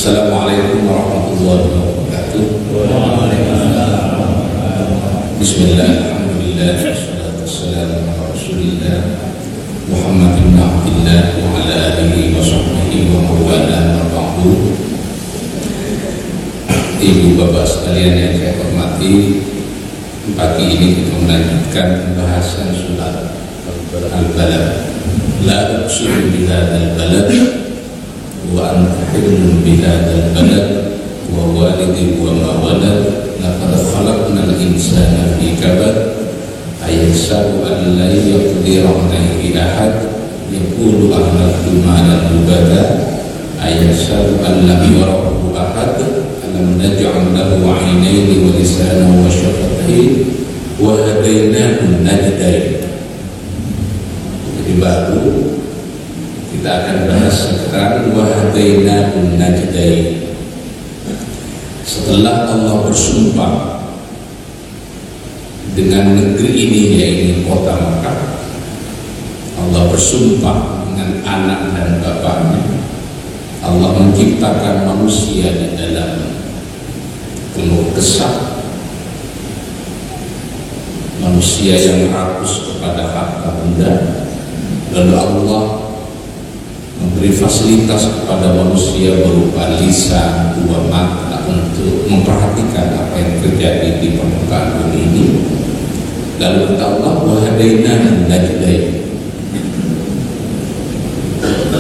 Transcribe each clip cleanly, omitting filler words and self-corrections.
Assalamualaikum warahmatullahi wabarakatuh. Bismillah, alhamdulillah, wassalatu wassalamu ala rasulillah Muhammad bin Abdillah wa ala alihi wa sahbihi wa mawala wa ba'du. Ibu bapak sekalian yang saya hormati, pagi ini kita melanjutkan pembahasan surat Al-Balad. La uqsimu bihadzal balad wa anta hillun bihadzal balad wa walidin wa ma walad laqad khalaqnal insana fi kabad ayahsabu an la yaqdira alayhi ahad yaqulu ahlaktu malan lubada ayahsabu an lam yarahu ahad alam naj'al lahu 'ainayni wa lisanan wa shafatayn wa hadainahu najdain. Jadi baru kita akan bahas sekarang wahdainahun najdain. Setelah Allah bersumpah dengan negeri ini, yaitu kota Makkah, Allah bersumpah dengan anak dan bapaknya. Allah menciptakan manusia di dalam penuh kesah, manusia yang rakus kepada harta benda. Lalu Allah memberi fasilitas kepada manusia berupa lisan, dua mata untuk memperhatikan apa yang terjadi di permukaan bumi ini. Lalu kata Allah, wahdainahun najdain.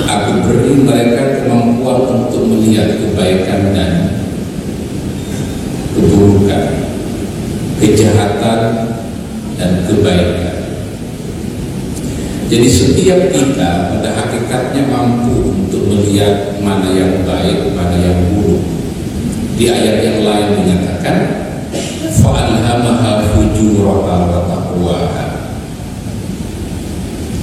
Aku beri mereka kemampuan untuk melihat kebaikan dan keburukan, kejahatan dan kebaikan. Jadi setiap kita pada hakikatnya mampu untuk melihat mana yang baik, mana yang buruk. Di ayat yang lain menyatakan fa'alhamaha fujuraha wa taqwaha.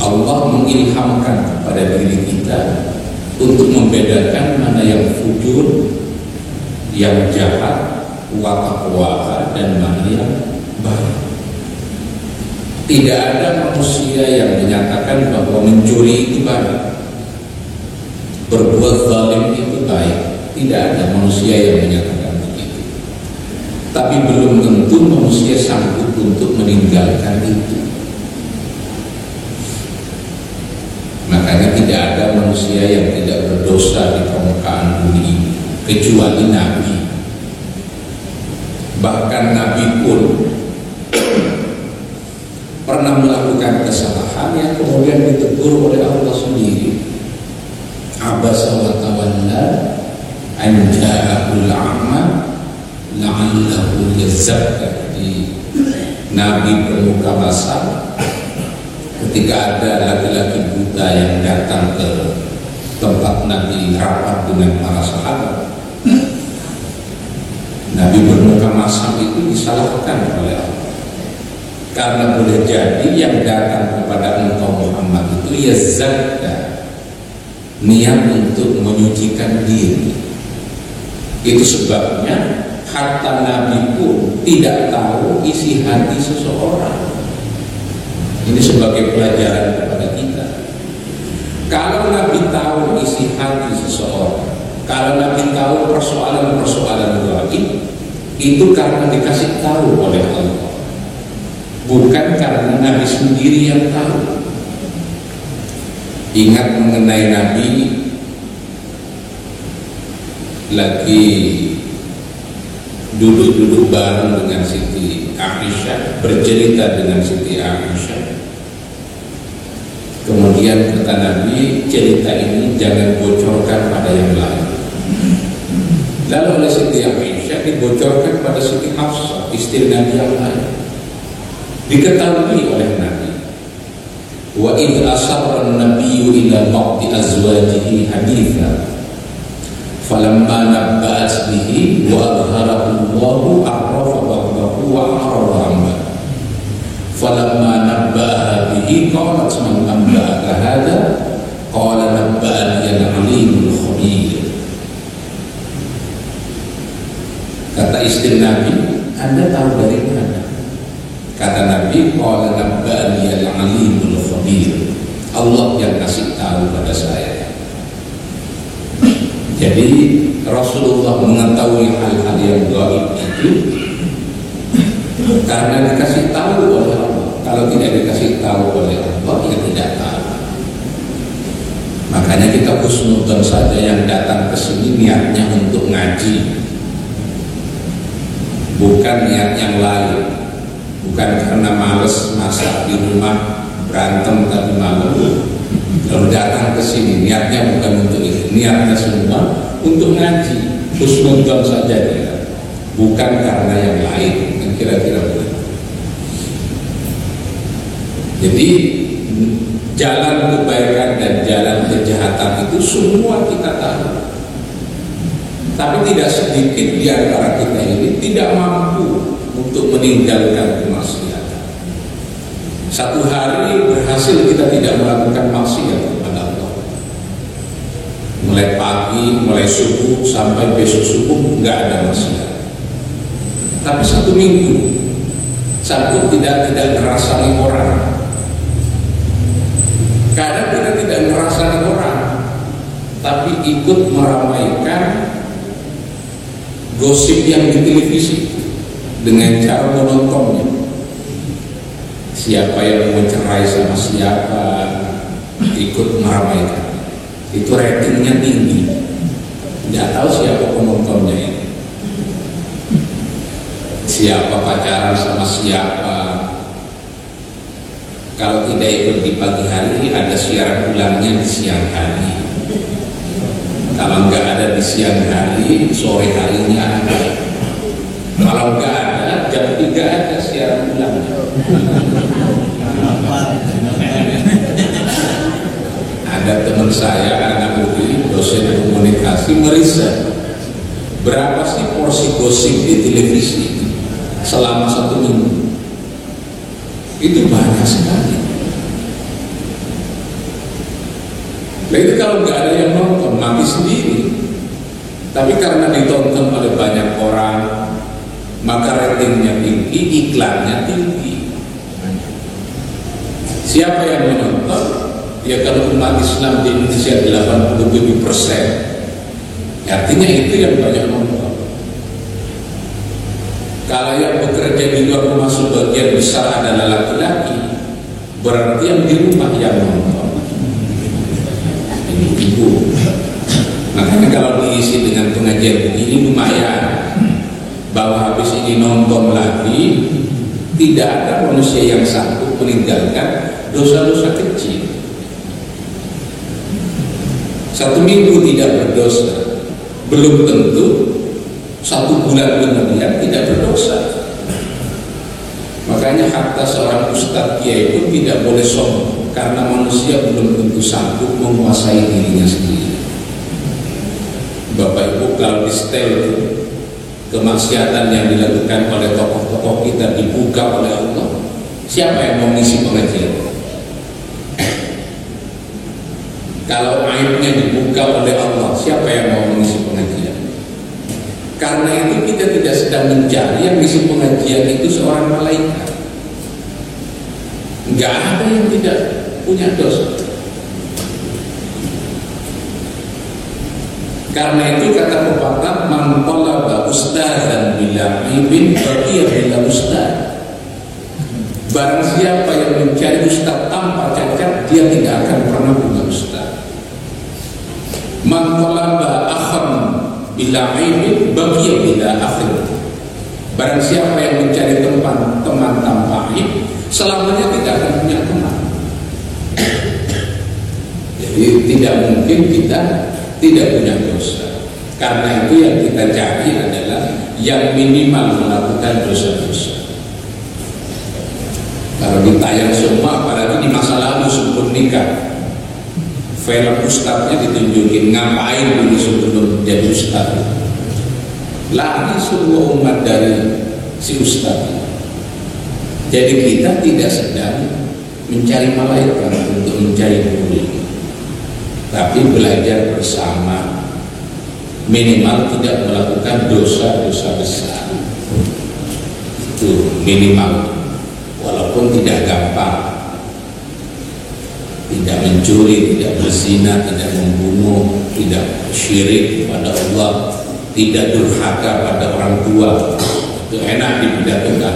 Allah mengilhamkan kepada diri kita untuk membedakan mana yang fujur, yang jahat, wa taqwaha, dan mana yang baik. Tidak ada manusia yang menyatakan bahwa mencuri itu baik, berbuat zalim itu baik. Tidak ada manusia yang menyatakan begitu. Tapi belum tentu manusia sanggup untuk meninggalkan itu. Makanya tidak ada manusia yang tidak berdosa di permukaan bumi ini kecuali Nabi. Bahkan Nabi pun pernah melakukan kesalahan yang kemudian ditegur oleh Allah sendiri. Abasa wa tawalla an ja'ahul a'ma la'allahu yazakka. Nabi bermuka basah ketika ada laki-laki buta yang datang ke tempat Nabi rapat dengan para sahabat. Nabi bermuka masam itu disalahkan oleh Allah, karena boleh jadi yang datang kepada engkau Muhammad itu yazakka, niat untuk menyucikan diri. Itu sebabnya hatta Nabi pun tidak tahu isi hati seseorang. Ini sebagai pelajaran kepada kita. Kalau Nabi tahu isi hati seseorang, kalau Nabi tahu persoalan-persoalan gaib, itu karena dikasih tahu oleh Allah, bukan karena Nabi sendiri yang tahu. Ingat mengenai Nabi lagi duduk-duduk bareng dengan Siti Aisyah, bercerita dengan Siti Aisyah. Kemudian kata Nabi, cerita ini jangan bocorkan pada yang lain. Lalu oleh Siti Aisyah dibocorkan pada Siti Hafsah, istri Nabi yang lain. Diketahui oleh Nabi, wa idh asarra an-nabiyyu ila ba'di azwajihi hadithan falamma nabba'at bihi wa adharahu Allahu arrafa ba'dahu wa a'rada anhu falamma nabba'aha bihi qalat man anba'aka hadha qala nabba'ani al-alimul khabir. Kata istri Nabi, Anda tahu dari mana? Kata Nabi, qala nabba'ani al-alimul khabir. Allah yang kasih tahu pada saya. Jadi Rasulullah mengetahui hal-hal yang gaib itu karena dikasih tahu oleh Allah. Kalau tidak dikasih tahu oleh Allah, ya tidak tahu. Makanya kita husnudzon saja yang datang ke sini niatnya untuk ngaji, bukan niat yang lain. Bukan karena males masak di rumah, berantem tadi malam. Kalau datang ke sini niatnya bukan untuk itu, niatnya semua untuk ngaji, husnudzon saja dia, bukan karena yang lain. Kira-kira begitu. Jadi jalan kebaikan dan jalan kejahatan itu semua kita tahu. Tapi tidak sedikit di antara kita ini tidak mampu untuk meninggalkan kemaksiatan. Satu hari berhasil kita tidak melakukan maksiat kepada Allah. Mulai pagi, mulai subuh sampai besok subuh nggak ada maksiat. Tapi satu minggu satu tidak ngerasani orang. Kadang kita tidak ngerasani orang, tapi ikut meramaikan gosip yang di televisi dengan cara menontonnya. Siapa yang mau cerai sama siapa, ikut meramaikan. Itu ratingnya tinggi. Tidak tahu siapa penontonnya ini, siapa pacaran sama siapa. Kalau tidak ikut di pagi hari, ada siaran ulangnya di siang hari. Kalau nggak ada di siang hari, sore harinya ada. Kalau nggak ada, jam 3 ada siaran ulangnya. Ada teman saya, anak UI, dosen komunikasi, meriset berapa sih porsi gosip di televisi selama 1 minggu. Itu banyak sekali. Nah itu kalau nggak ada yang nonton, mati sendiri. Tapi karena ditonton oleh banyak orang, maka ratingnya tinggi, iklannya tinggi. Siapa yang menonton? Ya kalau umat Islam di Indonesia 87%, artinya itu yang banyak nonton. Kalau yang bekerja di luar rumah sebagian besar adalah laki-laki, berarti yang di rumah yang nonton ini ibu. Makanya kalau diisi dengan pengajian begini lumayan, bahwa habis ini nonton lagi, tidak ada manusia yang sanggup meninggalkan dosa-dosa kecil. 1 minggu tidak berdosa, belum tentu 1 bulan kemudian tidak berdosa. Makanya hatta seorang ustadz kiai pun tidak boleh sombong, karena manusia belum tentu sanggup menguasai dirinya sendiri. Bapak Ibu, kalau di setel kemaksiatan yang dilakukan oleh tokoh-tokoh kita dibuka oleh Allah, siapa yang mau ngisi pengajian? Kalau aibnya dibuka oleh Allah, siapa yang mau mengisi pengajian? Karena itu kita tidak sedang mencari yang mengisi pengajian itu seorang malaikat. Enggak ada yang tidak punya dosa. Karena itu kata pepatah, man talaba ustadzan bila aibin baqiya bila ustadz. Barang siapa yang mencari ustadz tanpa cacat, dia tidak akan pernah punya ustadz. Man talaba akhan bila aibin baqiya bila akhir. Barang siapa yang mencari teman tanpa aib, selamanya tidak akan punya teman. Jadi tidak mungkin kita tidak punya dosa. Karena itu yang kita cari adalah yang minimal melakukan dosa-dosa. Kalau ditayang semua, apalagi di masa lalu sebelum nikah, film ustadznya ditunjukin, ngapain dulu sebelum jadi ustadz. Lari semua umat dari si ustadz. Jadi kita tidak sedang mencari malaikat untuk mencari guru, tapi belajar bersama, minimal tidak melakukan dosa-dosa besar. Itu minimal, walaupun tidak gampang. Tidak mencuri, tidak berzina, tidak membunuh, tidak syirik kepada Allah, tidak durhaka pada orang tua, itu enak dipidatokan.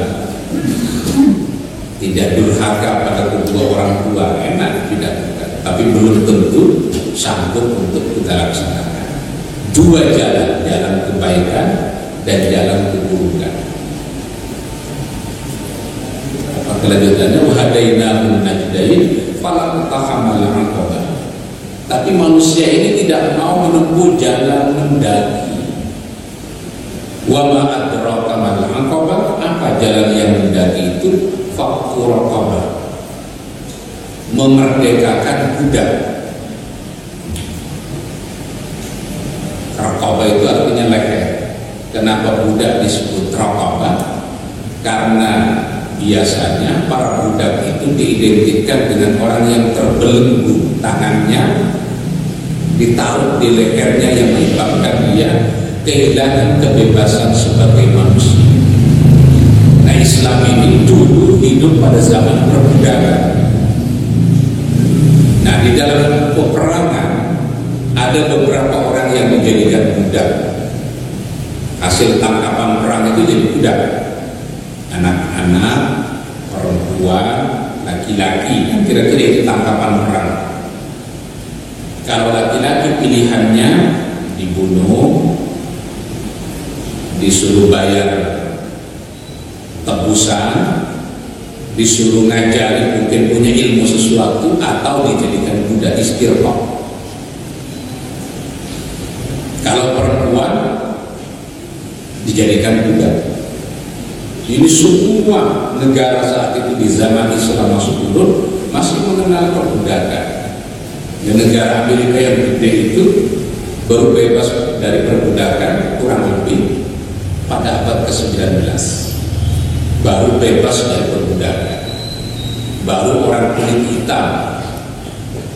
Tidak durhaka pada kedua orang tua, enak dipidatokan, tapi belum tentu sanggup untuk kita laksanakan. Dua jalan, jalan kebaikan dan jalan keburukan. Apa kelanjutannya? Wahadainahum najdain falam tahamal aqabah. Tapi manusia ini tidak mau menempuh jalan mendaki. Wa ma adraka mal aqabah, apa jalan yang mendaki itu? Fakku raqabah, memerdekakan budak. Raqabah itu artinya leher. Kenapa budak disebut raqabah? Karena biasanya para budak itu diidentikan dengan orang yang terbelenggu, tangannya ditaruh di lehernya yang menyebabkan dia kehilangan kebebasan sebagai manusia. Nah, Islam ini dulu hidup pada zaman perbudakan. Nah, di dalam peperangan ada beberapa orang yang menjadikan budak. Hasil tangkapan perang itu jadi budak. Anak-anak, perempuan, laki-laki, kira-kira itu tangkapan perang. Kalau laki-laki pilihannya dibunuh, disuruh bayar tebusan, disuruh ngajari mungkin punya ilmu sesuatu, atau dijadikan budak istirqah. Kalau perempuan dijadikan budak. Ini semua negara saat itu di zaman Islam masuk turun masih mengenal perbudakan. Dan negara Amerika yang gede itu baru bebas dari perbudakan kurang lebih pada abad ke-19. Baru bebas dari perbudakan. Baru orang kulit hitam,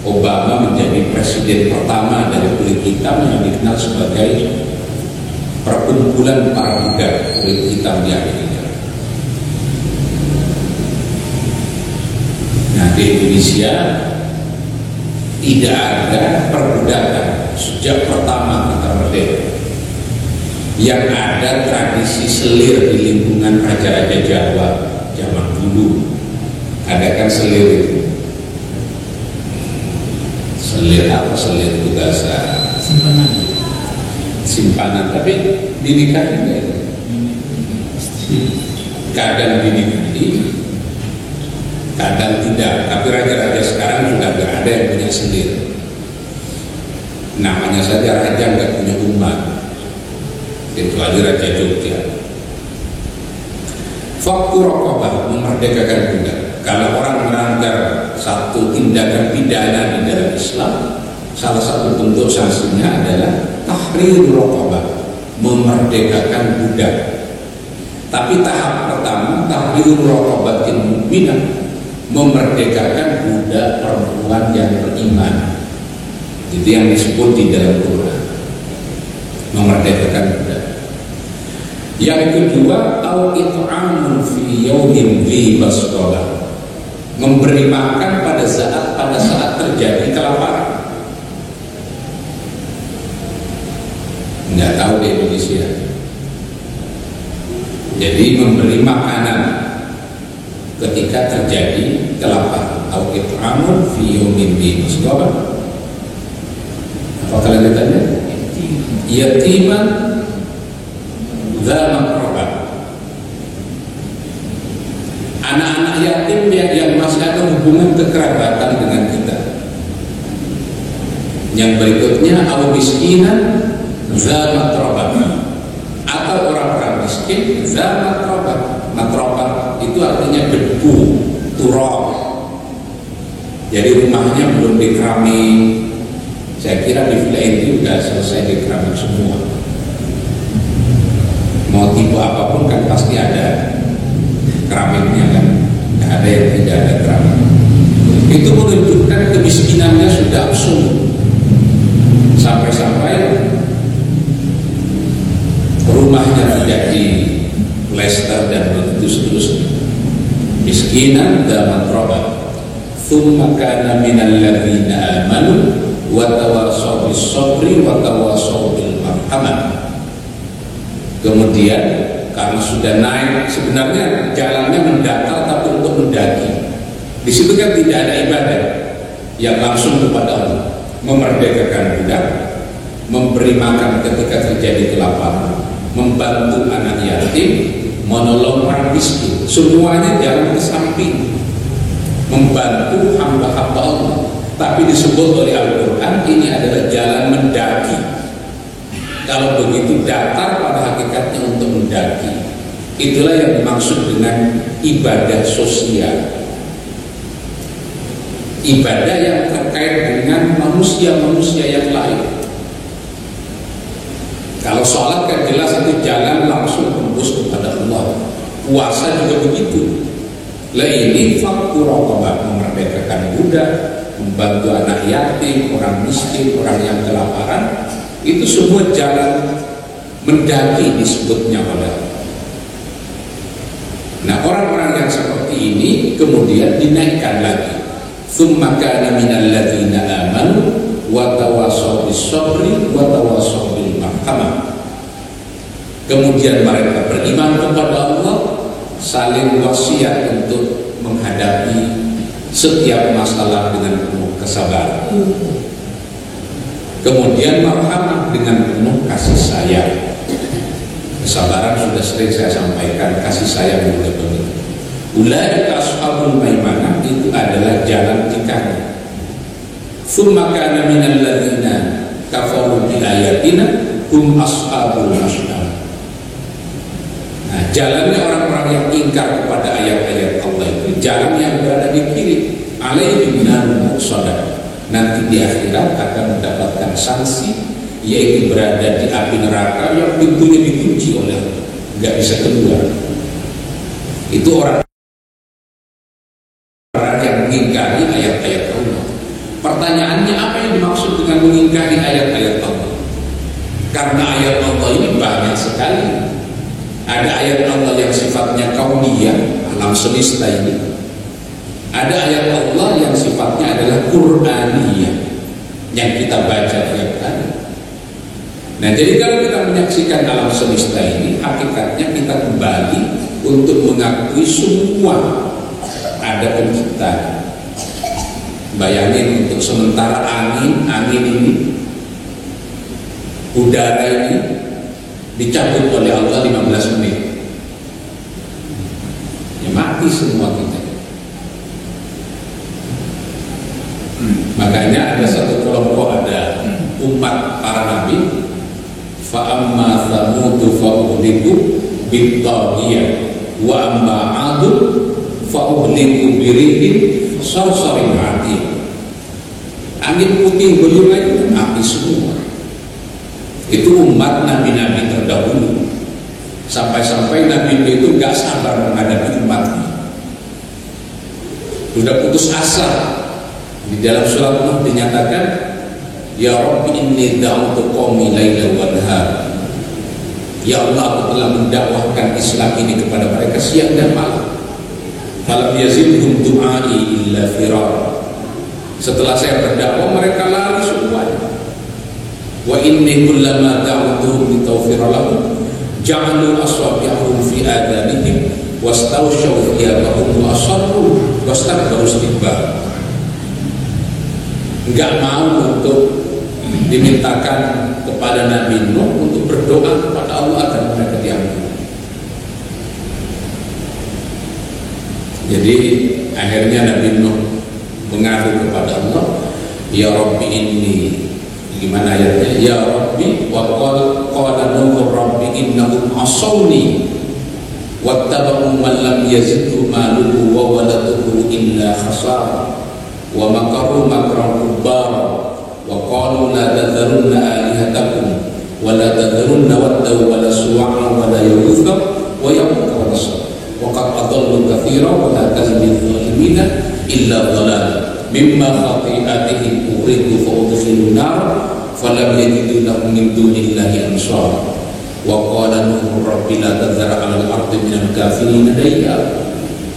Obama menjadi presiden pertama dari kulit hitam yang dikenal sebagai perkumpulan para budak kulit hitam di Amerika. Nah, di Indonesia tidak ada perbudakan sejak pertama kita merdeka. Yang ada tradisi selir di lingkungan raja-raja Jawa zaman dulu. Ada kan selir itu? Selir apa? Selir itu bahasa simpanan, tapi dinikahi enggak? Kadang dinikahi, kadang tidak. Tapi raja-raja sekarang sudah tidak ada yang punya selir. Namanya saja raja nggak punya umat, kecuali Raja Jogja. Fakku raqabah, memerdekakan budak. Kalau orang melanggar satu tindakan pidana di dalam Islam, salah satu bentuk sanksinya adalah tahrir raqabah, memerdekakan budak. Tapi tahap pertama, tahrir raqabatin mukminah, memerdekakan budak perempuan yang beriman. Itu yang disebut di dalam Quran, memerdekakan budak. Yang kedua, au it'amun fi yaumin dzi basqalah, memberi makan pada saat terjadi kelaparan. Nggak tahu di Indonesia. Jadi memberi makanan ketika terjadi kelaparan. Au it'amun fi yaumin dzi basqalah. Apa kalian tanya? Yatiman dza maqrabah, anak-anak yatim yang masih ada hubungan kekerabatan dengan kita. Yang berikutnya au miskinan dza maqrabah, atau orang-orang miskin dza maqrabah. Maqrabah itu artinya debu, turab. Jadi rumahnya belum dikeramik. Saya kira di villa itu sudah selesai dikeramik semua. Mau tipe apapun kan pasti ada keramiknya kan, nggak ada yang tidak ada keramik. Itu menunjukkan kemiskinannya sudah absolut. Sampai-sampai rumahnya tidak di plester dan begitu seterusnya. Miskinan dan matroba. Tsumma kana minal ladzina amanu wa tawassaw bis sabri wa tawassaw bil marhamah. Kemudian karena sudah naik, sebenarnya jalannya mendatar tapi untuk mendaki. Di situ kan tidak ada ibadah yang langsung kepada Allah, memerdekakan budak, memberi makan ketika terjadi kelaparan, membantu anak yatim, menolong orang miskin, semuanya jalan ke samping, membantu hamba-hamba Allah. Tapi disebut oleh Al-Quran ini adalah jalan mendaki. Kalau begitu datar pada hakikatnya untuk mendaki. Itulah yang dimaksud dengan ibadah sosial, ibadah yang terkait dengan manusia-manusia yang lain. Kalau sholat kan jelas itu jalan langsung tembus kepada Allah. Puasa juga begitu. Lah ini faktu raqabah, memerdekakan budak, membantu anak yatim, orang miskin, orang yang kelaparan, itu semua jalan mendaki disebutnya oleh. Nah, orang-orang yang seperti ini kemudian dinaikkan lagi. Tsumma kana minal ladzina amanu wa tawassaw bis-sabri wa tawassaw bil marhamah. Kemudian mereka beriman kepada Allah, saling wasiat untuk menghadapi setiap masalah dengan penuh kesabaran. Kemudian marhamah dengan penuh kasih sayang. Kesabaran sudah sering saya sampaikan, kasih sayang juga begitu. Ulaika ashabul maimanah, itu adalah jalan tikar. Tsumma kana minal ladzina kafaru bi ayatina hum ashabul masyar. Nah, jalannya orang-orang yang ingkar kepada ayat-ayat Allah itu jalan yang berada di kiri, alaihim narun muqsadah. Nanti di akhirat akan mendapatkan sanksi, yaitu berada di api neraka yang pintunya dikunci oleh Allah, nggak bisa keluar. Itu orang yang mengingkari ayat-ayat Allah. Pertanyaannya, apa yang dimaksud dengan mengingkari ayat-ayat Allah? Karena ayat Allah ini banyak sekali. Ada ayat Allah yang sifatnya kauniyah, alam semesta ini. Ada ayat Allah yang sifatnya adalah Qur'aniyah, yang kita baca tiap hari. Nah, jadi kalau kita menyaksikan alam semesta ini, hakikatnya kita kembali untuk mengakui semua ada pencipta. Bayangin, untuk sementara angin ini, udara ini dicabut oleh Allah 15 menit, ya mati semua kita. Makanya ada satu kelompok, ada umat para nabi, fa amma thamudu fa uhliku bit-taghiyah wa amma 'adu fa uhliku birihin sarsarin 'atid. Angin putih beliau itu api semua. Itu umat nabi-nabi terdahulu. Sampai-sampai nabi itu gak sabar menghadapi umatnya, sudah putus asa. Di dalam surat Nuh dinyatakan, ya Rabbi inni da'utu qaumi laila wa nahar. Ya Allah, aku telah mendakwahkan Islam ini kepada mereka siang dan malam. Falam yazidhum du'ai illa firar. Setelah saya berdakwah, mereka lari semuanya. Wa inni kullama da'utuhum litaghfira lahum ja'alu asabi'ahum fi adanihim wastawshaw thiyabahum wa asarru wastakbaru istikbar. Enggak mau untuk dimintakan kepada Nabi Nuh untuk berdoa kepada Allah agar mereka diampuni. Jadi akhirnya Nabi Nuh mengadu kepada Allah, ya Rabbi inni, gimana ayatnya? Ya Rabbi, wa qala Nuh Rabbi innahum asawni wattaba'u man lam yazidhu maluhu wa waladuhu illa khasara wa makaru makran kubbara wa qalu la tadharunna alihatakum wa la tadharunna waddaw wa la suwa'a wa la yawutha wa yawuka wa nasr wa qad adallu kathira wa la tazidil zalimina illa dhalal mimma khati'atihim uridu fa udkhilun nar falam yajidu lahum min dunillahi ansar wa qala Nuh rabbi la tadhar 'alal ardi minal kafirin dayya.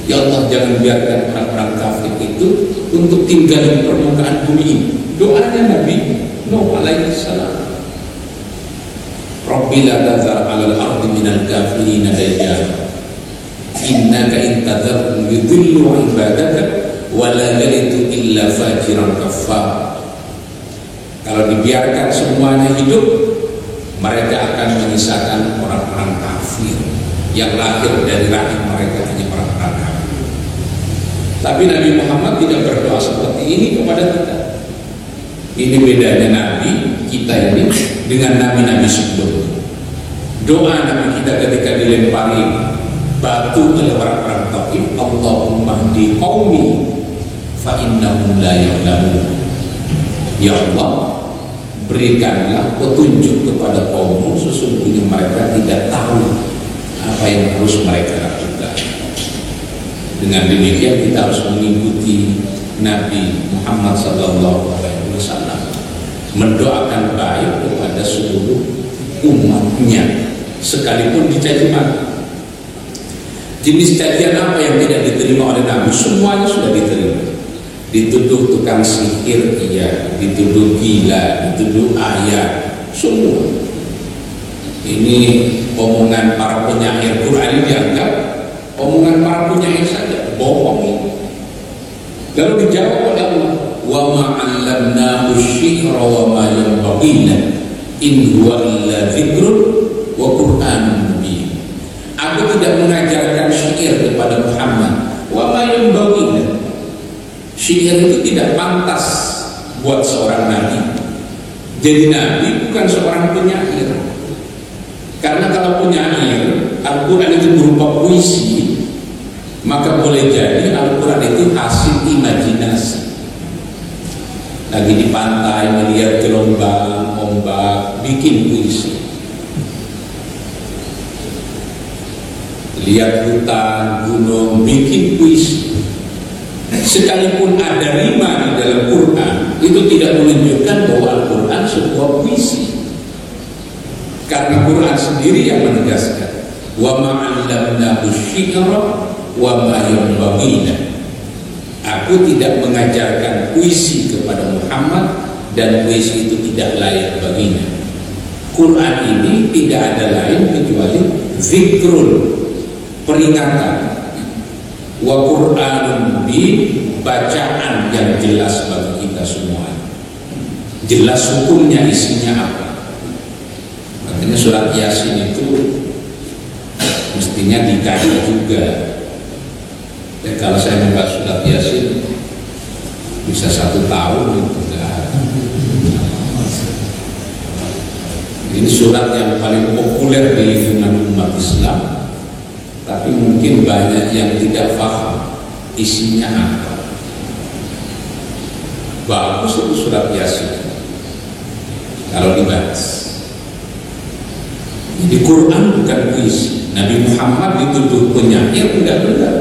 Ya Allah, jangan biarkan orang-orang kafir itu untuk tinggal di permukaan bumi ini. Doanya Nabi Nuh alaihi salam. Rabbi la tazar 'alal ardi minal kafirin dayyara innaka in tadharhum yudhillu 'ibadaka wa la yalidu illa fajiran kafar. Kalau dibiarkan semuanya hidup, mereka akan menyisakan orang-orang kafir yang lahir dari rahim mereka hanya orang-orang kafir. Tapi Nabi Muhammad tidak berdoa seperti ini kepada kita. Ini bedanya Nabi kita ini dengan Nabi-Nabi sebelumnya. Doa Nabi kita ketika dilempari batu oleh orang-orang kafir, Allahumma hdi qaumi fa innahum la ya'lamun. Ya Allah, berikanlah petunjuk kepada kaummu, sesungguhnya mereka tidak tahu apa yang harus mereka lakukan. Dengan demikian kita harus mengikuti Nabi Muhammad SAW, mendoakan baik kepada seluruh umatnya sekalipun dicaci maki. Jenis cacian apa yang tidak diterima oleh Nabi? Semuanya sudah diterima. Dituduh tukang sihir, iya. Dituduh gila, dituduh ayat, semua. Ini omongan para penyair Quran ini dianggap omongan para penyair saja, bohong ini. Lalu dijawab oleh Allah, wa ma'allamnahu syi'ra wa ma yanbaghi in huwa illa dzikrun wa qur'anun mubin. Aku tidak mengajarkan syair kepada Muhammad, wa ma yanbaghi. Syair itu tidak pantas buat seorang nabi. Jadi nabi bukan seorang penyair. Karena kalau penyair, Al-Quran itu berupa puisi, maka boleh jadi Al-Quran itu hasil imajinasi. Lagi di pantai melihat gelombang, ombak, bikin puisi. Lihat hutan, gunung, bikin puisi. Sekalipun ada rima di dalam Quran, itu tidak menunjukkan bahwa Al-Quran sebuah puisi. Karena Quran sendiri yang menegaskan, wa ma'allamnahu syi'ra wa ma yanbaghi. Aku tidak mengajarkan puisi kepada Muhammad dan puisi itu tidak layak baginya. Quran ini tidak ada lain kecuali zikrul, peringatan, wa Qur'anun mubin, bacaan yang jelas bagi kita semua. Jelas hukumnya, isinya apa. Makanya surat Yasin itu mestinya dikaji juga. Dan kalau saya membaca surat Yasin bisa 1 tahun itu enggak. Ini surat yang paling populer di lingkungan umat Islam, tapi mungkin banyak yang tidak paham isinya apa. Bagus itu surat Yasin kalau dibahas. Jadi Quran bukan puisi. Nabi Muhammad dituduh penyair, enggak benar.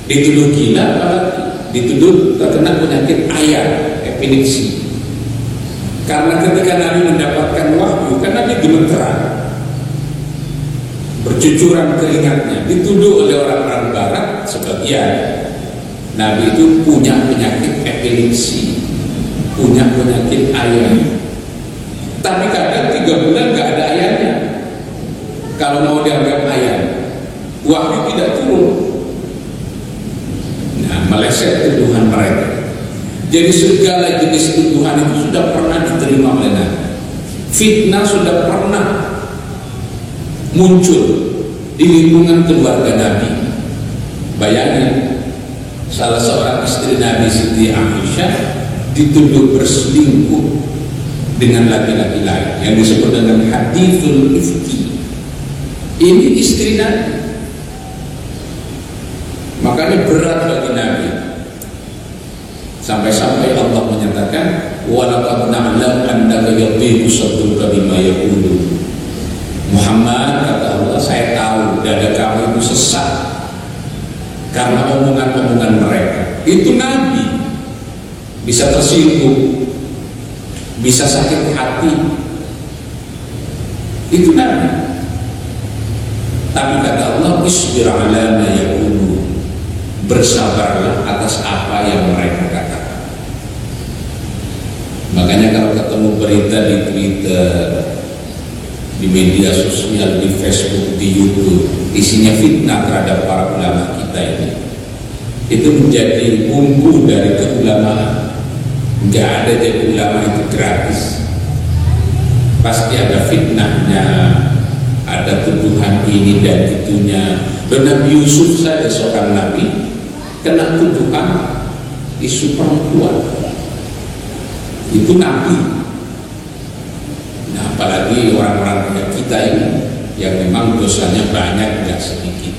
Dituduh gila, apalagi dituduh terkena penyakit ayat, epilepsi. Karena ketika Nabi mendapatkan wahyu, kan Nabi gemeteran, bercucuran keringatnya. Dituduh oleh orang-orang Barat sebagian, Nabi itu punya penyakit epilepsi, punya penyakit ayat. Tapi kadang 3 bulan gak ada ayatnya. Kalau mau dianggap ayat, wahyu tidak turun. Nah, meleset tuduhan mereka. Jadi segala jenis tuduhan itu sudah pernah diterima oleh Nabi. Fitnah sudah pernah muncul di lingkungan keluarga Nabi. Bayangin, salah seorang istri Nabi, Siti Aisyah, dituduh berselingkuh dengan laki-laki lain yang disebut dengan hadithul ifki. Ini istri Nabi. Makanya berat bagi Nabi. Sampai-sampai Allah menyatakan, wa laqad na'lamu annaka yadhiqu sadruka bima yaqulun. Muhammad, kata Allah, saya tahu dada kamu itu sesak karena omongan-omongan mereka. Itu Nabi bisa tersinggung, bisa sakit hati. Itu Nabi. Tapi kata Allah, isbir ala ma yaqulun, bersabarlah atas apa yang mereka katakan. Makanya kalau ketemu berita di Twitter, di media sosial, di Facebook, di YouTube, isinya fitnah terhadap para ulama kita ini. Itu menjadi bumbu dari keulamaan. Nggak ada jadi ulama itu gratis. Pasti ada fitnahnya, ada tuduhan ini dan itunya. Dan Nabi Yusuf saja seorang nabi kena tuduhan isu perempuan. Itu nabi. Nah, apalagi orang-orang kayak kita ini yang memang dosanya banyak tidak sedikit.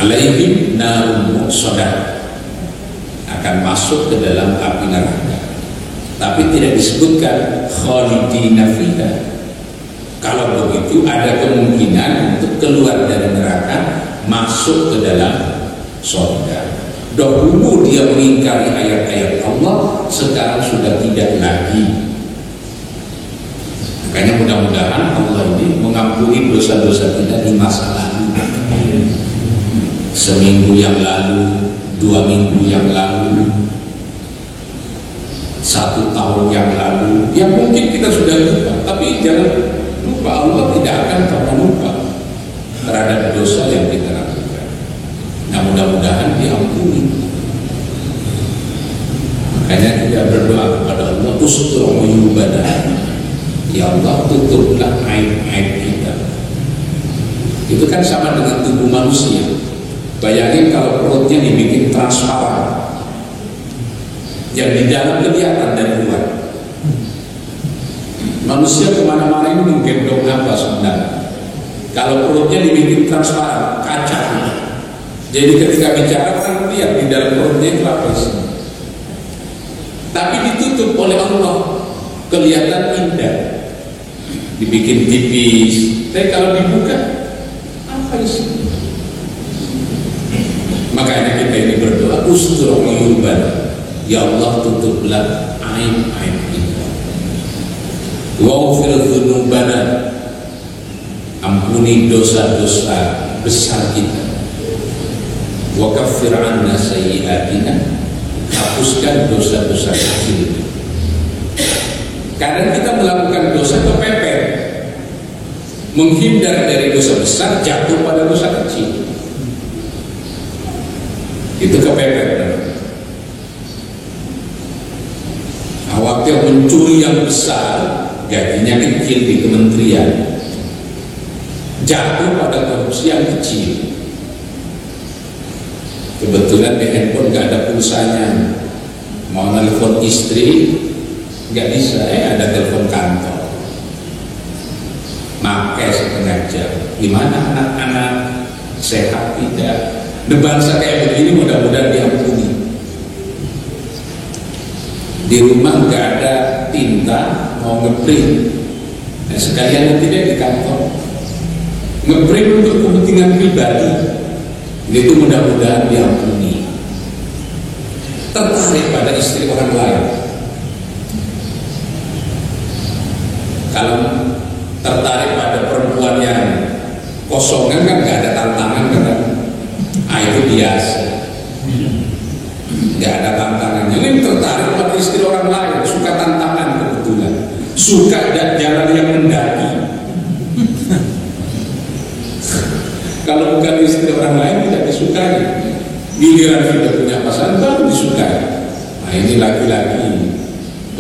Alaihim narun muqsadah, akan masuk ke dalam api neraka. Tapi tidak disebutkan khalidina fiha. Kalau begitu ada kemungkinan untuk keluar dari neraka masuk ke dalam surga. Dahulu dia mengingkari ayat-ayat Allah, sekarang sudah tidak lagi. Makanya mudah-mudahan Allah ini mengampuni dosa-dosa kita di masa lalu, seminggu yang lalu, 2 minggu yang lalu, 1 tahun yang lalu. Ya mungkin kita sudah lupa, tapi jangan lupa, Allah tidak akan pernah lupa terhadap dosa yang kita lakukan. Nah, mudah-mudahan diampuni. Makanya kita berdoa kepada Allah, ustur uyubana, ya Allah tutuplah aib-aib kita. Itu kan sama dengan tubuh manusia. Bayangin kalau perutnya dibikin transparan, yang di dalam kelihatan dari luar. Manusia kemana-mana ini menggendong apa sebenarnya? Kalau perutnya dibikin transparan, kaca. Jadi ketika bicara kan lihat di dalam perutnya itu apa sih? Tapi ditutup oleh Allah, kelihatan indah, dibikin tipis. Tapi kalau dibuka, apa sih? Makanya kita ini berdoa, ustur uyubana, ya Allah tutuplah aib-aib kita. Waghfir dzunubana, ampuni dosa-dosa besar kita. Wa kaffir 'anna sayyi'atina, hapuskan dosa-dosa kecil. Kadang kita melakukan dosa kepepet, menghindar dari dosa besar, jatuh pada dosa kecil. Itu kepepet. Khawatir mencuri yang besar, gajinya kecil di kementerian, jatuh pada korupsi yang kecil. Kebetulan di handphone gak ada pulsanya, mau nelfon istri gak bisa, ada telepon kantor, pakai setengah jam. Gimana anak-anak, sehat tidak? Bangsa kayak begini mudah-mudahan diampuni. Di rumah nggak ada tinta, mau ngeprint, nah, sekalian nanti dia di kantor ngeprint untuk kepentingan pribadi. Itu mudah-mudahan diampuni. Tertarik pada istri orang lain. Kalau tertarik pada perempuan yang kosongan kan nggak ada tantangan kan? Itu biasa, nggak ada tantangannya. Ini tertarik pada istri orang lain, suka tantangan kebetulan, suka jalan yang mendaki. Kalau bukan istri orang lain tidak disukai. Giliran sudah punya pasangan baru disukai. Nah, ini laki-laki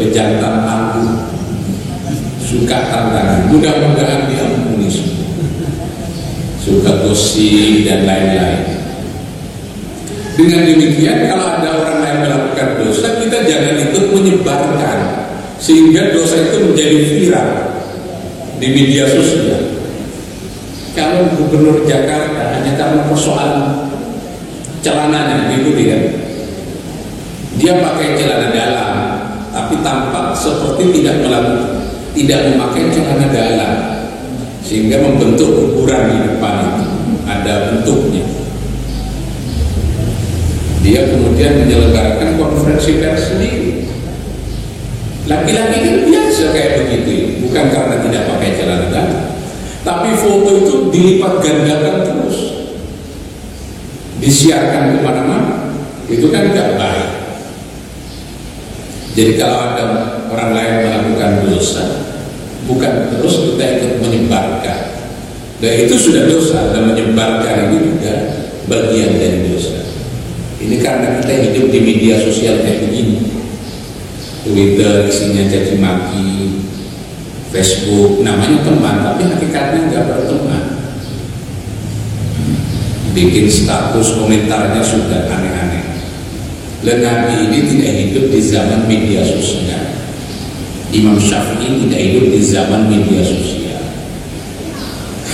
pejantan tangguh, suka tantangan. Mudah-mudahan diampuni semua. Suka gosip dan lain-lain. Dengan demikian, kalau ada orang lain melakukan dosa, kita jangan ikut menyebarkan sehingga dosa itu menjadi viral di media sosial. Kalau Gubernur Jakarta hanya karena persoalan celananya, gitu kan? Dia pakai celana dalam, tapi tampak seperti tidak memakai celana dalam, sehingga membentuk ukuran di depan itu ada bentuknya. Dia kemudian menyelenggarakan konferensi pers sendiri. Laki-laki kan biasa kayak begitu, bukan karena tidak pakai celana dalam, tapi foto itu dilipat gandakan terus, disiarkan kemana-mana. Itu kan tidak baik. Jadi kalau ada orang lain melakukan dosa, bukan terus kita ikut menyebarkan. Dan itu sudah dosa, dan menyebarkan ini juga bagian dari dosa. Ini karena kita hidup di media sosial kayak begini. Twitter isinya caci maki, Facebook namanya teman, tapi hakikatnya nggak berteman. Bikin status komentarnya sudah aneh-aneh. Dan Nabi ini tidak hidup di zaman media sosial. Imam Syafi'i tidak hidup di zaman media sosial.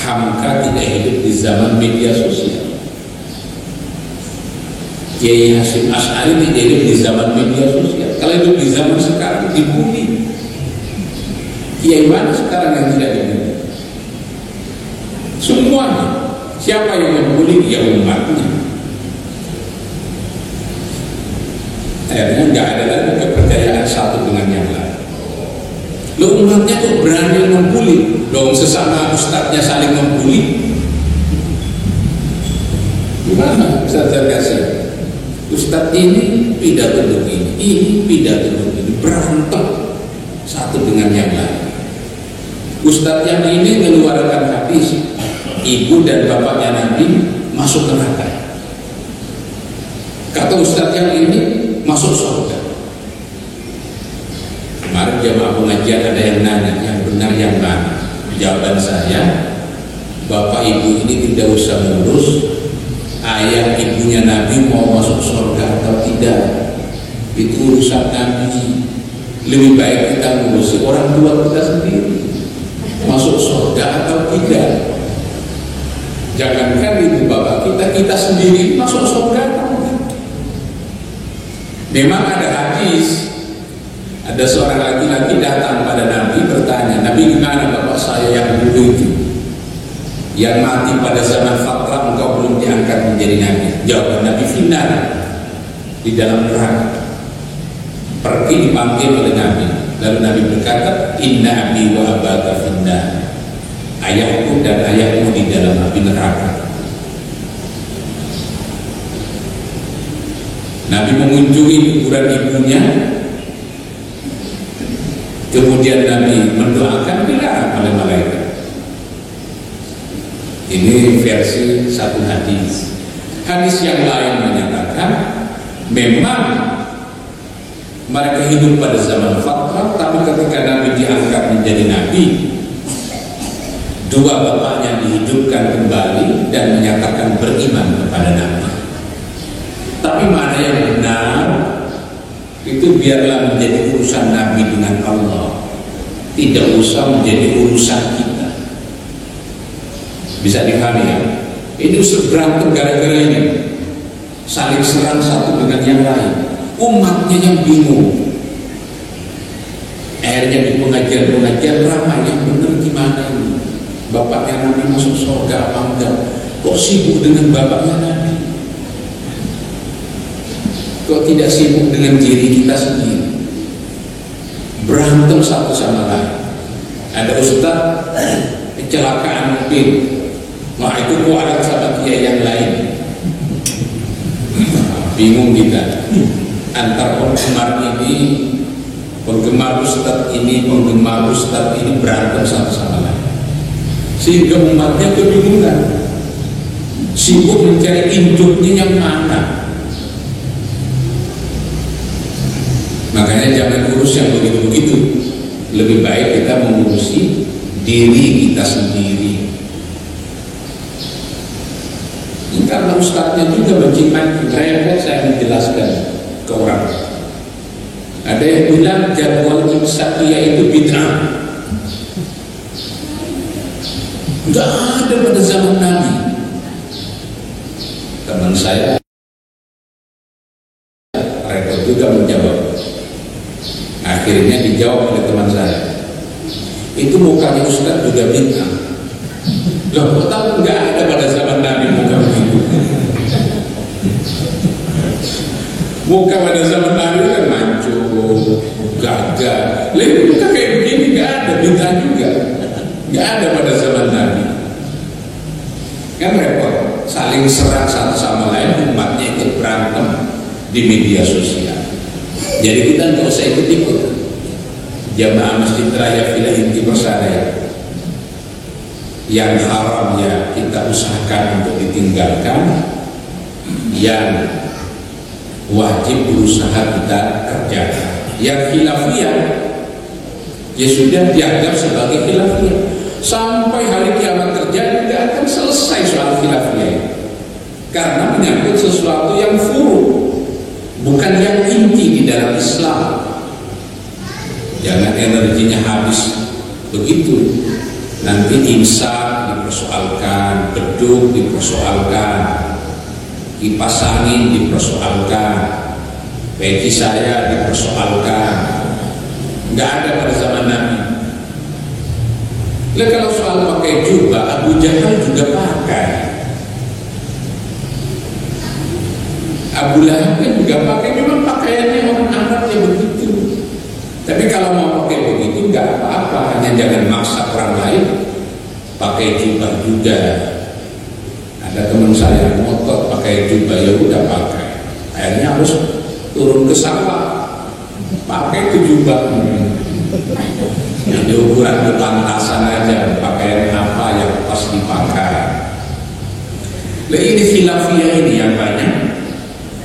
Hamka tidak hidup di zaman media sosial. Kiai Hasyim Asy'ari tidak hidup di zaman media sosial. Kalau hidup di zaman sekarang dibully. Kiai mana sekarang yang tidak dibully? Semuanya. Siapa yang membuli? Ya umatnya. Akhirnya nggak ada lagi kepercayaan satu dengan yang lain. Lo umatnya tuh berani membuli, dong sesama ustadznya saling membuli. Gimana Ustadz Zarkasi? Ustadz ini pidato begini, ini pidato begini, berantem satu dengan yang lain. Ustadz yang ini mengeluarkan hadis, ibu dan bapaknya Nabi masuk neraka. Kata Ustadz yang ini masuk surga. Kemarin jamaah pengajian ada yang nanya, yang benar yang mana? Jawaban saya, bapak ibu ini tidak usah ngurus ayah ibunya Nabi mau masuk surga atau tidak. Itu urusan Nabi. Lebih baik kita ngurusi orang tua kita sendiri, masuk surga atau tidak. Jangankan ibu bapak kita, kita sendiri masuk surga atau tidak. Memang ada hadis. Ada seorang laki-laki datang pada Nabi bertanya, Nabi gimana bapak saya yang dulu itu, yang mati pada zaman fatra engkau belum diangkat menjadi Nabi? Jawab Nabi, final di dalam neraka. Pergi dipanggil oleh Nabi. Lalu Nabi berkata, Inna abi wa abaka finnar. Ayahku dan ayahmu di dalam api neraka. Nabi mengunjungi kuburan ibunya. Kemudian Nabi mendoakan, dilarang oleh malaikat. Ini versi satu hadis. Hadis yang lain menyatakan memang mereka hidup pada zaman fatra, tapi ketika Nabi diangkat menjadi Nabi, dua bapaknya dihidupkan kembali dan menyatakan beriman kepada Nabi. Tapi mana yang benar, itu biarlah menjadi urusan Nabi dengan Allah, tidak usah menjadi urusan kita. Bisa dipahami ya? Ini berantem gara-gara ini, saling serang satu dengan yang lain. Umatnya yang bingung. Akhirnya di pengajian-pengajian ramai, yang benar gimana ini? Bapaknya Nabi masuk surga apa enggak? Kok sibuk dengan bapaknya Nabi? Kok tidak sibuk dengan diri kita sendiri? Berantem satu sama lain. Ada ustaz kecelakaan mobil, wah itu kok ada sama kiai yang lain. Bingung kita. Antar penggemar ini, penggemar ustaz ini, penggemar ustaz ini berantem satu sama lain, sehingga umatnya kebingungan, sibuk mencari induknya yang mana. Makanya jangan urus yang begitu-begitu. Lebih baik kita mengurusi diri kita sendiri. Karena ustadznya juga mencintai, repot saya menjelaskan ke orang. Ada yang bilang jadwal imsakiyah itu bid'ah. Enggak ada pada zaman Nabi. Teman saya repot juga menjawab. Akhirnya dijawab oleh teman saya, itu mukanya ustaz juga bid'ah. Loh, kok tahu nggak ada pada zaman Nabi muka begitu? Muka pada zaman Nabi kan mancung, gagah. Lalu muka kayak begini nggak ada, bid'ah juga nggak ada pada zaman Nabi. Kan repot, saling serang satu sama lain, umatnya ikut berantem di media sosial. Jadi kita nggak usah ikut-ikut. jamaah Masjid Raya Villa Inti Persada ya, yang haram ya kita usahakan untuk ditinggalkan, yang wajib berusaha kita kerjakan. Yang khilafiyah ya sudah dianggap sebagai khilafiyah sampai hari kiamat terjadi, tidak akan selesai soal khilafiyah karena menyangkut sesuatu yang furu, bukan yang inti di dalam Islam. Jangan energinya habis begitu, nanti imsak dipersoalkan, beduk dipersoalkan, kipas angin dipersoalkan, peci saya dipersoalkan. Nggak ada pada zaman Nabi. Lah kalau soal pakai jubah, Abu Jahal juga pakai, Abu Lahab kan juga pakai. Memang pakaiannya orang Arab ya begitu. Tapi kalau mau pakai begitu nggak apa-apa, hanya jangan maksa orang lain pakai jubah juga. Ada teman saya ngotot pakai jubah, ya udah pakai. Akhirnya harus turun ke sawah pakai itu jubah. Jadi ukuran kepantasan aja, pakaian apa yang pas dipakai. Nah ini khilafiyah ini yang banyak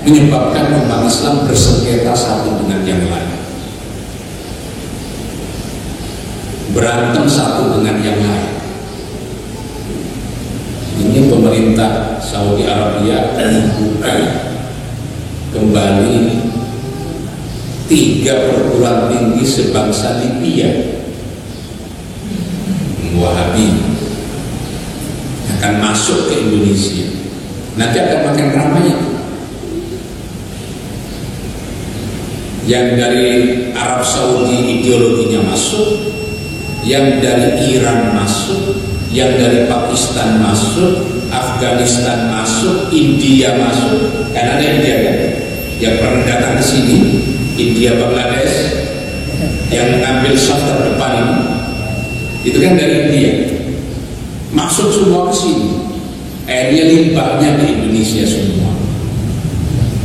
menyebabkan umat Islam bersengketa satu dengan yang lain, berantem satu dengan yang lain. Ini pemerintah Saudi Arabia membuka kembali 3 perguruan tinggi sebangsa Libya. Wahabi akan masuk ke Indonesia, nanti akan makin ramai. Yang dari Arab Saudi ideologinya masuk, yang dari Iran masuk, yang dari Pakistan masuk, Afghanistan masuk, India masuk. Karena ada India kan yang pernah datang ke sini, India, Bangladesh, yang mengambil saf terdepan ini, itu kan dari India, masuk semua ke sini. Akhirnya limbahnya di Indonesia semua.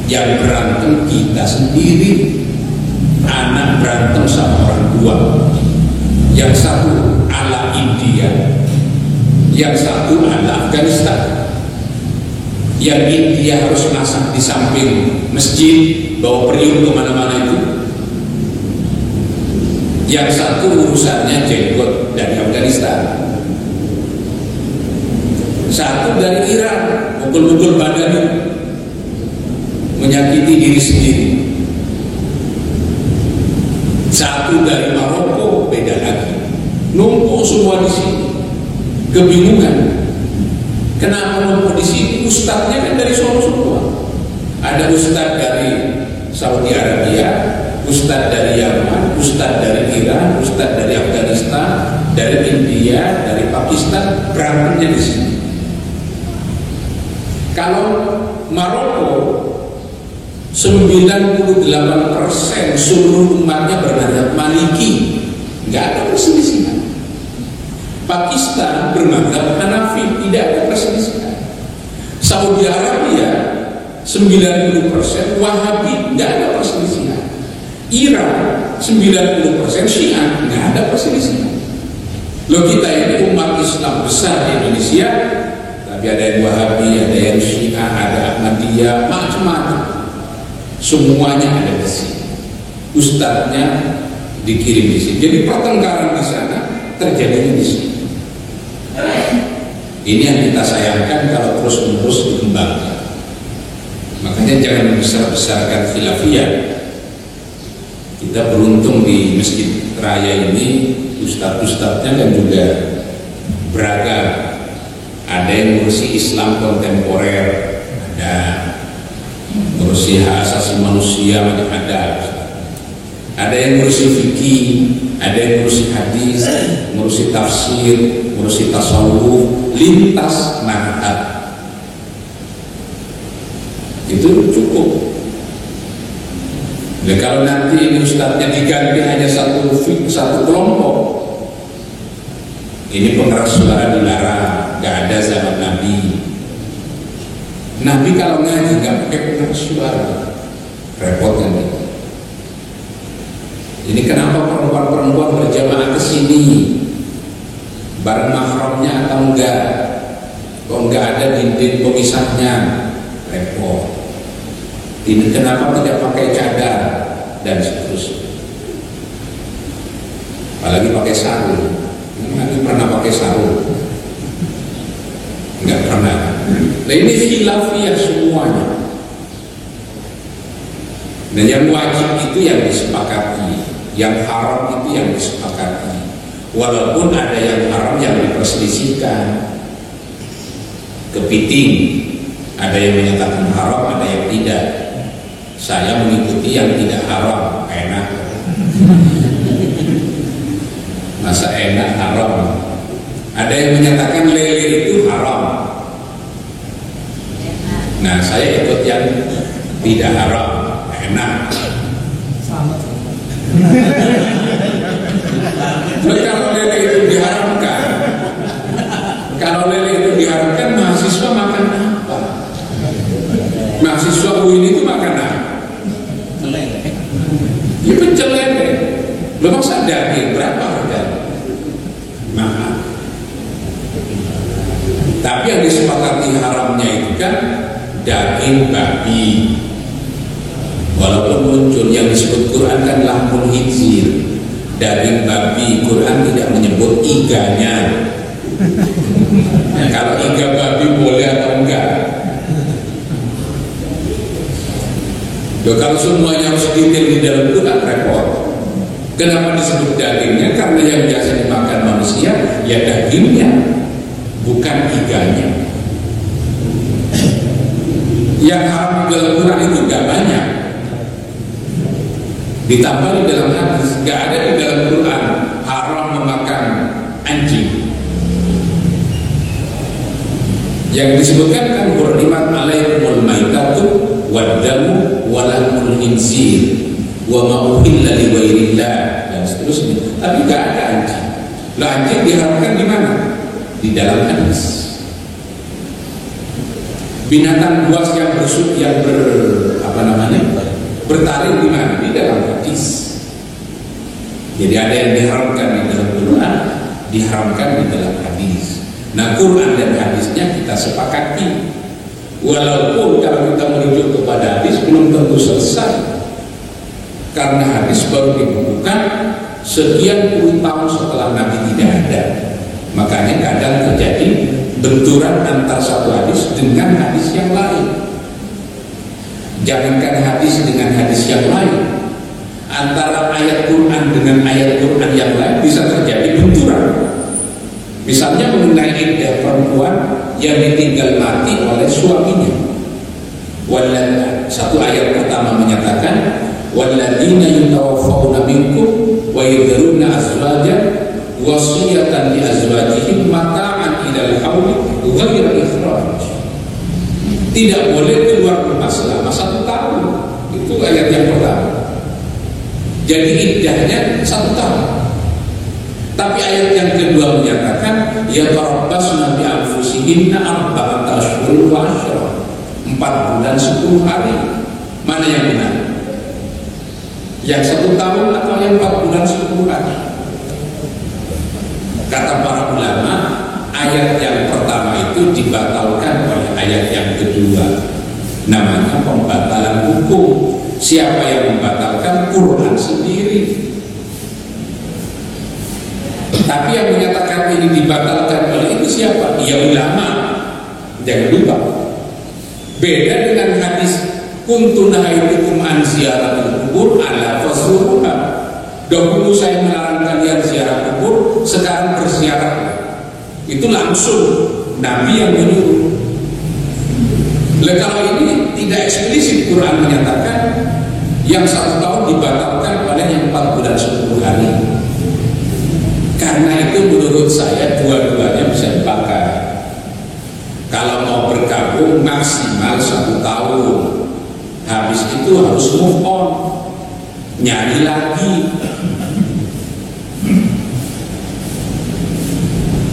Yang berantem kita sendiri, anak berantem sama orang tua. Yang satu ala India, yang satu ala Afghanistan. Yang India harus masak di samping masjid, bawa periuk kemana-mana itu. Yang satu urusannya jenggot dari Afghanistan. Satu dari Iran, mukul-mukul badan, menyakiti diri sendiri. Satu dari Maroko, beda lagi, numpuk semua di sini. Kebingungan, kenapa numpuk di sini? Ustadznya kan dari Solo semua. Ada ustadz dari Saudi Arabia, ustadz dari Yaman, ustadz dari Iran, ustadz dari Afghanistan, dari India, dari Pakistan, berantemnya di sini. Kalau Maroko 98% seluruh umatnya bermadzhab Maliki, nggak ada perselisihan. Pakistan bermadzhab Hanafi, tidak ada perselisihan. Saudi Arabia 90% Wahabi, nggak ada perselisihan. Iran 90% Syiah, nggak ada perselisihan. Loh, kita ini umat Islam besar di Indonesia, tapi ada yang Wahabi, ada yang Syiah, ada Ahmadiyah, macam-macam. Semuanya ada di sini. Ustadznya dikirim di sini. Jadi pertengkaran di sana terjadinya di sini. Ini yang kita sayangkan kalau terus-menerus dikembangkan. Makanya jangan membesar-besarkan khilafiyah. Kita beruntung di Masjid Raya ini, ustadz-ustadznya kan juga beragam. Ada yang ngurusi Islam kontemporer, ada ngurusi hak asasi manusia, ada yang ngurusi fikih, ada yang ngurusi hadis, ngurusi tafsir, ngurusi tasawuf, lintas madhab. Itu cukup. Nah, kalau nanti ini ustadznya diganti hanya satu kelompok, ini pengeras suara dilarang, nggak ada zaman Nabi. Nabi kalau ngaji nggak pakai pengeras suara, repot kan? Ini kenapa perempuan-perempuan berjamaah ke sini? Bareng mahramnya atau enggak? Kok enggak ada dinding pemisahnya? Repot. Ini kenapa tidak pakai cadar dan seterusnya? Apalagi pakai sarung. Nggak pernah pakai sarung. Enggak pernah. Nah ini khilafiyah semuanya. Dan yang wajib itu yang disepakati, yang haram itu yang disepakati. Walaupun ada yang haram yang diperselisihkan. Kepiting, ada yang menyatakan haram, ada yang tidak. Saya mengikuti yang tidak haram, enak. Masa enak haram? Ada yang menyatakan lele itu haram. Nah, saya ikut yang tidak haram, enak. Tapi kalau lele itu diharamkan, mahasiswa makan apa? Mahasiswa UIN itu makan apa? Ya pecel lele. Lo masa daging berapa harganya? Mahal. Tapi yang disepakati haramnya itu kan daging babi. Walaupun muncul yang disebut Quran kan lahmul khinzir, daging babi. Quran tidak menyebut iganya. Nah, kalau iga babi boleh atau enggak? Loh, kalau semuanya harus detail di dalam Quran repot. Kenapa disebut dagingnya? Karena yang biasa dimakan manusia ya dagingnya, bukan iganya. Yang haram di dalam Quran itu gak banyak. Ditambah di dalam hadis, gak ada di dalam Quran haram memakan anjing. Yang disebutkan kan hurrimat alaikumul maitatu waddamu walahmul khinzir wa ma uhilla li ghairillah dan seterusnya. Tapi gak ada anjing. Lah anjing diharamkan di mana? Di dalam hadis. Binatang buas yang bertaring di mana? Di dalam hadis. Jadi ada yang diharamkan di dalam Quran, diharamkan di dalam hadis. Nah, Quran dan hadisnya kita sepakati. Walaupun kalau kita merujuk kepada hadis belum tentu selesai, karena hadis baru dibukukan sekian puluh tahun setelah Nabi tidak ada. Makanya kadang terjadi benturan antar satu hadis dengan hadis yang lain. Jangankan hadis dengan hadis yang lain, antara ayat Quran dengan ayat Quran yang lain bisa terjadi benturan. Misalnya mengenai iddah perempuan yang ditinggal mati oleh suaminya. Satu ayat pertama menyatakan walladzina yatawaffawna minkum wa yadhuruna azwajan wasiyatan li azwajihim mata'an ilal hauli ghairu ikhraj. Tidak boleh keluar rumah selama 1 tahun. Itu ayat yang pertama. Jadi iddahnya 1 tahun. Tapi ayat yang kedua menyatakan ya tarabbasna bi anfusihinna arba'ata ashhur wa ashra. 4 bulan 10 hari. Mana yang benar? Yang 1 tahun atau yang 4 bulan 10 hari? Kata para ulama, ayat yang pertama itu dibatalkan oleh ayat yang kedua. Namanya pembatalan hukum. Siapa yang membatalkan? Quran sendiri. Tapi yang menyatakan ini dibatalkan oleh itu siapa? Ya ulama. Jangan lupa. Beda dengan hadis kuntu nahaitukum an ziyaratil kubur ala fasuruha. Dahulu saya melarang kalian ziarah kubur, sekarang berziarah. Itu langsung Nabi yang menyuruh. Kalau ini tidak eksplisit, Quran menyatakan yang 1 tahun dibatalkan oleh yang 4 bulan 10 hari. Karena itu menurut saya dua-duanya bisa dipakai. Kalau mau bergabung maksimal 1 tahun, habis itu harus move on, nyari lagi.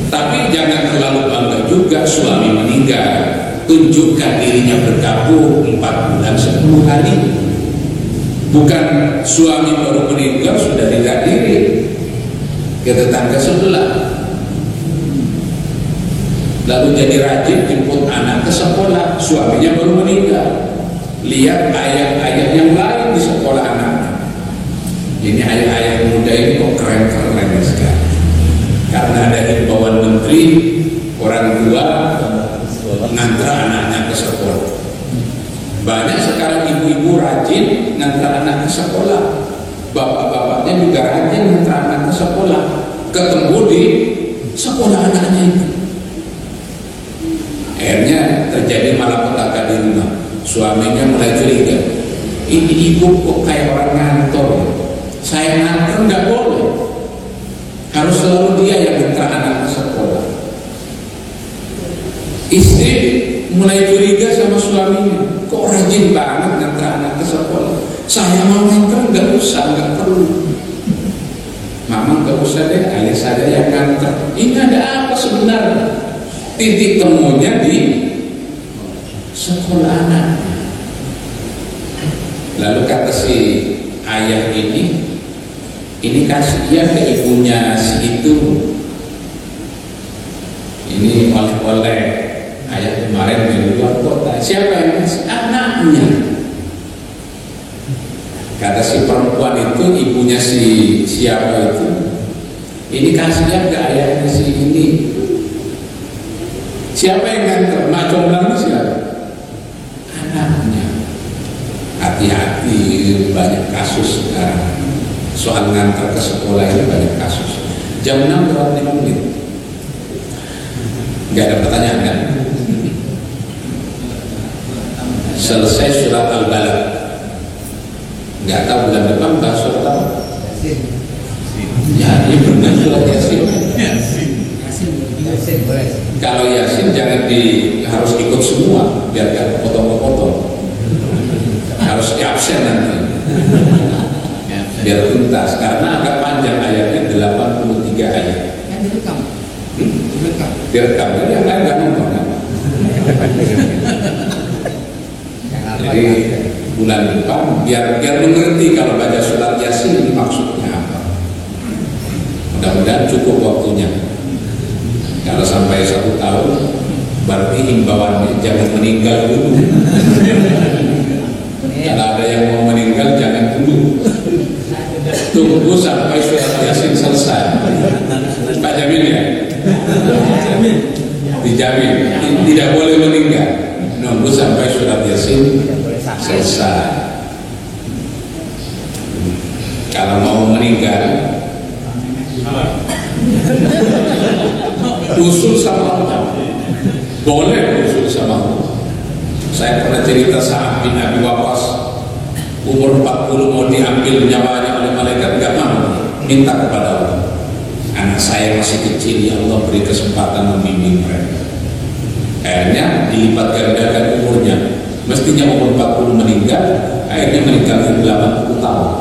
Tapi jangan terlalu bangga juga suami meninggal. Tunjukkan dirinya bergabung 4 bulan 10 hari. Bukan suami baru meninggal sudah dihadiri ke tetangga sebelah, lalu jadi rajin jemput anak ke sekolah, suaminya baru meninggal, lihat ayah-ayah yang lain di sekolah anaknya. Ini ayah-ayah muda ini kok keren-keren sekali, karena ada himbauan menteri, orang tua ngantar anaknya ke sekolah. Banyak sekarang ibu-ibu rajin ngantar anak ke sekolah, bapak-bapaknya juga rajin ngantar anak ke sekolah, ketemu di sekolah anaknya itu. Akhirnya terjadi malapetaka di rumah, suaminya mulai curiga, ini ibu kok kayak orang ngantor, saya ngantar nggak boleh, harus selalu dia yang ngantar anak ke sekolah. Istri mulai curiga sama suaminya, kok rajin banget ngantar anak ke sekolah, saya mau ngantar nggak usah, nggak perlu. Mama nggak usah deh, ayah saya yang ngantar. Ini ada apa sebenarnya? Titik temunya di sekolah anak. Lalu kata si ayah ini kasihan ke ibunya si itu, ini oleh-oleh ayah kemarin di luar kota. Siapa yang ngasih? Anaknya. Kata si perempuan itu, ibunya si siapa itu, ini kasihan ke ayahnya si ini. Siapa yang nganter? Mak Comblang siapa? Anaknya. Hati-hati, banyak kasus sekarang soal nganter ke sekolah ini, banyak kasus. Jam 6 lewat 5 menit. Gak ada pertanyaan kan? Selesai surat Al-Balad. Gak tahu bulan depan bahas surat apa? Ya, ini benar surat Yasin. Kalau Yasin jangan harus ikut semua, biar gak potong-potong. Harus di absen nanti, biar tuntas. Karena agak panjang ayatnya, 83 ayat. Direkam, jadi yang lain gak nonton. Jadi bulan depan biar mengerti kalau baca surat Yasin ini maksudnya apa. Mudah-mudahan cukup waktunya. Kalau sampai 1 tahun berarti himbauannya jangan meninggal dulu. Kalau ada yang mau meninggal jangan dulu, tunggu sampai surat Yasin selesai. Pak Jamin ya? Dijamin tidak boleh meninggal, nunggu sampai surat Yasin selesai. Kalau mau meninggal usul sama Allah, boleh usul sama Allah. Saya pernah cerita Sa'ad bin Abi Waqqas, umur 40 mau diambil nyawanya oleh malaikat, gak mau, minta kepada Allah, anak saya masih kecil, ya Allah beri kesempatan membimbing mereka. Akhirnya dilipat gandakan umurnya, mestinya umur 40 meninggal, akhirnya meninggal di 80 tahun.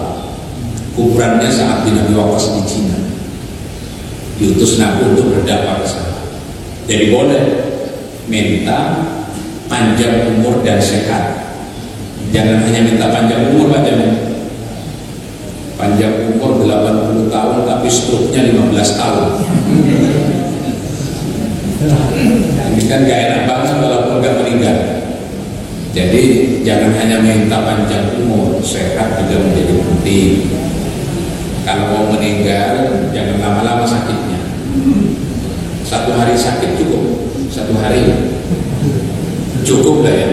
Kuburannya Sa'ad bin Abi Waqqas di Cina, diutus Nabi untuk berdakwah ke sana. Jadi boleh minta panjang umur dan sehat. Jangan hanya minta panjang umur, panjang umur 80 tahun tapi struknya 15 tahun. Ini kan gak enak banget walaupun gak meninggal. Jadi jangan hanya minta panjang umur, sehat juga menjadi penting. Kalau mau meninggal jangan lama-lama sakitnya. 1 hari sakit cukup, 1 hari cukup lah ya.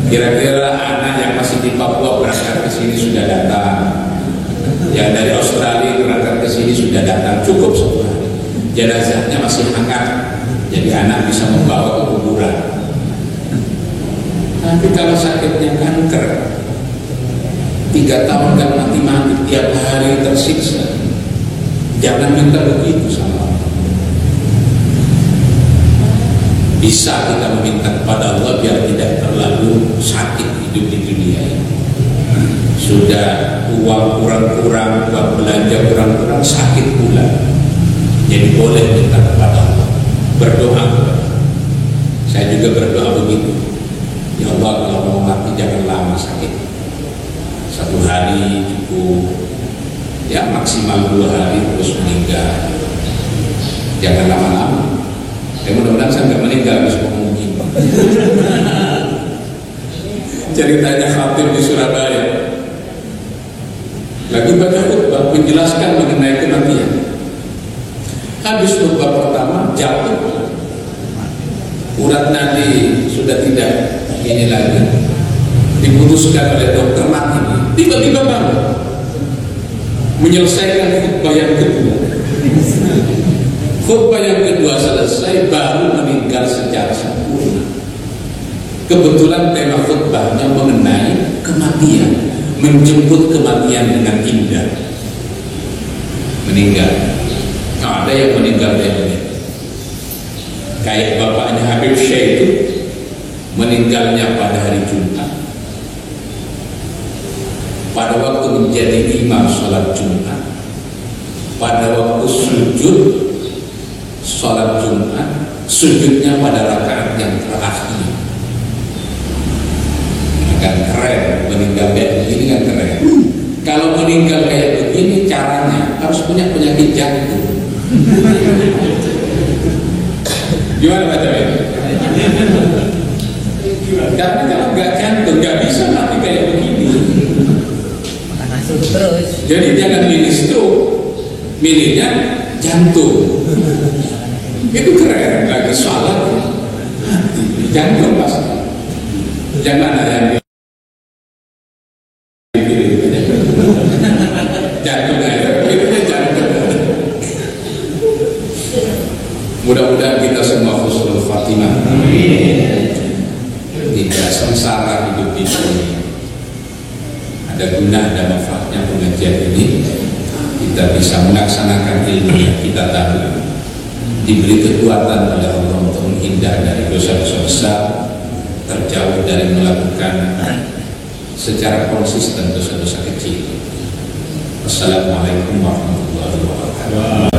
Kira-kira anak yang masih di Papua berangkat ke sini sudah datang, yang dari Australia berangkat ke sini sudah datang, cukup 1 hari. Jenazahnya masih hangat, jadi anak bisa membawa ke kuburan. Tapi kalau sakitnya kanker, 3 tahun kan mati-mati, tiap hari tersiksa, jangan minta begitu sama Allah. Bisa kita meminta kepada Allah biar tidak terlalu sakit hidup di dunia ini. Sudah uang kurang-kurang, uang belanja kurang-kurang, sakit pula. Jadi boleh minta kepada Allah, berdoa. Saya juga berdoa begitu. Ya Allah, kalau mau mati jangan lama sakit. 1 hari cukup, ya maksimal 2 hari terus meninggal. Jangan lama-lama. Mudah-mudahan saya nggak meninggal habis ngomong begini. Ceritanya khatib di Surabaya lagi baca khutbah menjelaskan mengenai kematian. Habis khutbah pertama jatuh, urat nadi sudah tidak ini lagi, diputuskan oleh dokter mati. Tiba-tiba bangun menyelesaikan khutbah yang kedua. Khutbah yang kedua selesai, baru meninggal secara sempurna. Kebetulan tema khutbahnya mengenai kematian, menjemput kematian dengan indah. Meninggal. Nah, ada yang meninggal kayak bapaknya Habib Syekh itu meninggalnya pada hari Jumat. Pada waktu menjadi imam sholat Jumat, pada waktu sujud sholat Jumat, sujudnya pada rakaat yang terakhir. Kan keren, meninggal kayak begini kan keren. Kalau meninggal kayak begini caranya harus punya penyakit jantung. Gimana Pak Jamin? Karena kalau nggak jantung nggak bisa mati kayak begini. Jadi jangan milih stroke, milihnya jantung. Itu keren, lagi sholat jantung pasti. Jangan ada yang jantung aja, itu jantung. Mudah-mudahan kita semua husnul khatimah. Tidak sengsara hidup ini. Ada guna, ada manfaatnya pengajian ini. Kita bisa melaksanakan ilmu yang kita tahu, diberi kekuatan oleh Allah untuk menghindar dari dosa-dosa besar, terjauh dari melakukan secara konsisten dosa-dosa kecil. Wassalamualaikum warahmatullahi wabarakatuh.